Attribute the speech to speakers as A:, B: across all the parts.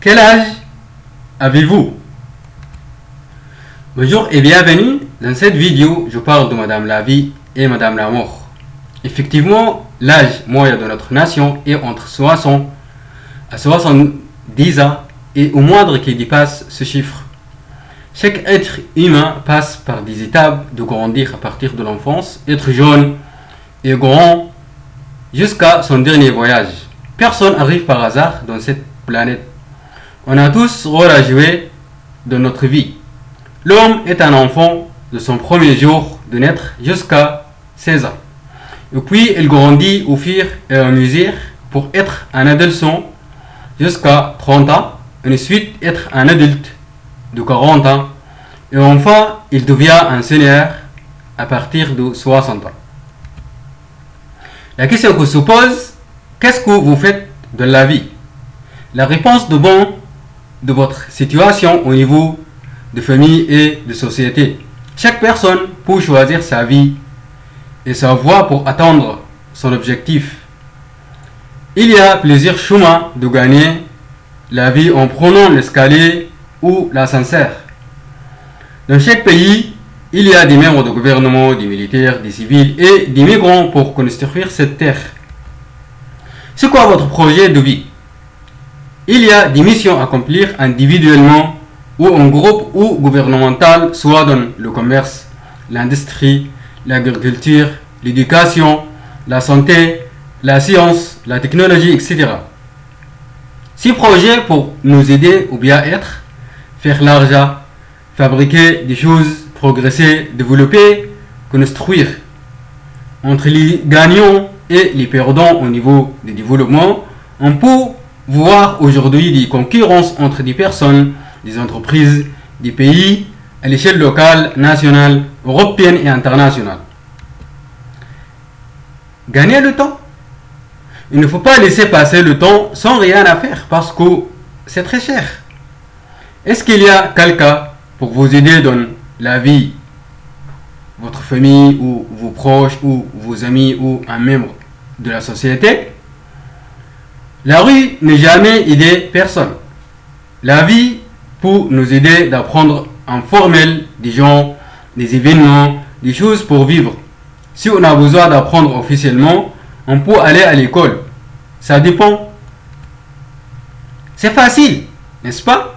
A: Quel âge avez-vous? Bonjour et bienvenue. Dans cette vidéo, je parle de Madame la vie et Madame la mort. Effectivement, l'âge moyen de notre nation est entre 60 à 70 ans et au moindre qui dépasse ce chiffre. Chaque être humain passe par des étapes de grandir à partir de l'enfance, être jeune et grand jusqu'à son dernier voyage. Personne n'arrive par hasard dans cette planète. On a tous rôle à jouer dans notre vie. L'homme est un enfant de son premier jour de naître jusqu'à 16 ans. Et puis il grandit au fur et à mesure pour être un adolescent jusqu'à 30 ans. Et ensuite être un adulte de 40 ans. Et enfin, il devient un senior à partir de 60 ans. La question que se pose, qu'est-ce que vous faites de la vie? La réponse dépend de votre situation au niveau de famille et de société. Chaque personne peut choisir sa vie et sa voie pour atteindre son objectif. Il y a plusieurs chemins de gagner la vie en prenant l'escalier ou l'ascenseur. Dans chaque pays, il y a des membres de gouvernement, des militaires, des civils et des migrants pour construire cette terre. C'est quoi votre projet de vie? Il y a des missions à accomplir individuellement ou en groupe ou gouvernemental, soit dans le commerce, l'industrie, l'agriculture, l'éducation, la santé, la science, la technologie, etc. Ces projets pour nous aider au bien-être, faire l'argent, fabriquer des choses, progresser, développer, construire. Entre les gagnants et les perdants au niveau du développement, on peut voir aujourd'hui des concurrences entre des personnes, des entreprises, des pays à l'échelle locale, nationale, européenne et internationale. Gagner le temps. Il ne faut pas laisser passer le temps sans rien à faire parce que c'est très cher. Est-ce qu'il y a quelqu'un pour vous aider dans la vie, votre famille ou vos proches ou vos amis ou un membre de la société? La rue n'est jamais aidé personne. La vie peut nous aider d'apprendre en formel des gens, des événements, des choses pour vivre. Si on a besoin d'apprendre officiellement, on peut aller à l'école. Ça dépend. C'est facile, n'est-ce pas?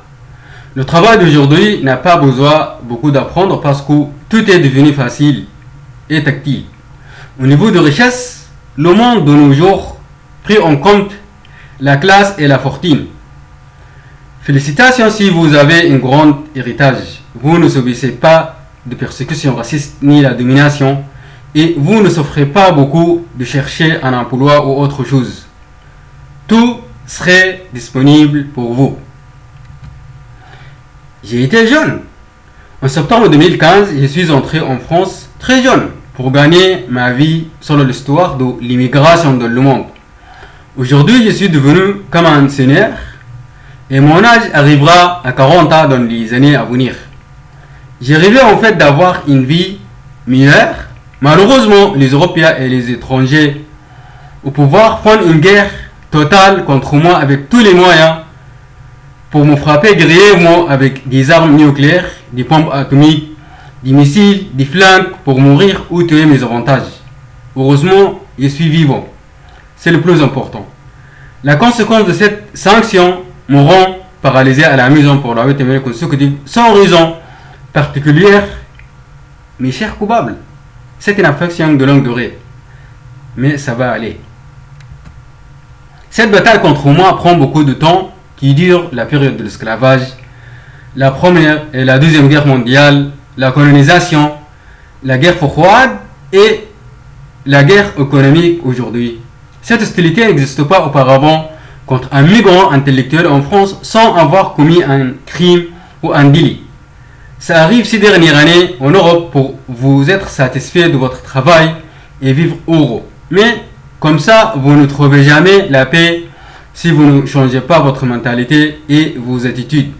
A: Le travail d'aujourd'hui n'a pas besoin beaucoup d'apprendre parce que tout est devenu facile et tactile. Au niveau de richesse, le monde de nos jours pris en compte la classe et la fortune. Félicitations si vous avez un grand héritage. Vous ne subissez pas de persécution raciste ni la domination et vous ne souffrez pas beaucoup de chercher un emploi ou autre chose. Tout serait disponible pour vous. J'ai été jeune. En septembre 2015, je suis entré en France très jeune pour gagner ma vie selon l'histoire de l'immigration dans le monde. Aujourd'hui, je suis devenu comme un senior et mon âge arrivera à 40 ans dans les années à venir. J'ai rêvé en fait d'avoir une vie meilleure. Malheureusement, les Européens et les étrangers au pouvoir font une guerre totale contre moi avec tous les moyens pour me frapper grièvement avec des armes nucléaires, des bombes atomiques, des missiles, des flingues pour mourir ou tuer mes avantages. Heureusement, je suis vivant. C'est le plus important. La conséquence de cette sanction me rend paralysé à la maison pour la 8e année consécutive sans raison particulière. Mes chers coupables, c'est une affection de longue durée. Mais ça va aller. Cette bataille contre moi prend beaucoup de temps qui dure la période de l'esclavage, la première et la deuxième guerre mondiale, la colonisation, la guerre froide et la guerre économique aujourd'hui. Cette hostilité n'existe pas auparavant contre un migrant intellectuel en France sans avoir commis un crime ou un délit. Ça arrive ces dernières années en Europe pour vous être satisfait de votre travail et vivre heureux. Mais comme ça, vous ne trouvez jamais la paix si vous ne changez pas votre mentalité et vos attitudes.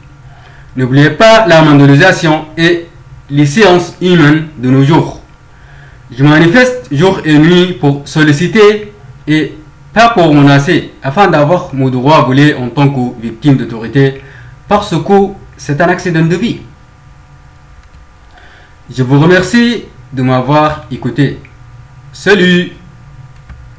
A: N'oubliez pas la mondialisation et les séances humaines de nos jours. Je manifeste jour et nuit pour solliciter et pas pour menacer, afin d'avoir mon droit volé en tant que victime d'autorité, parce que c'est un accident de vie. Je vous remercie de m'avoir écouté. Salut!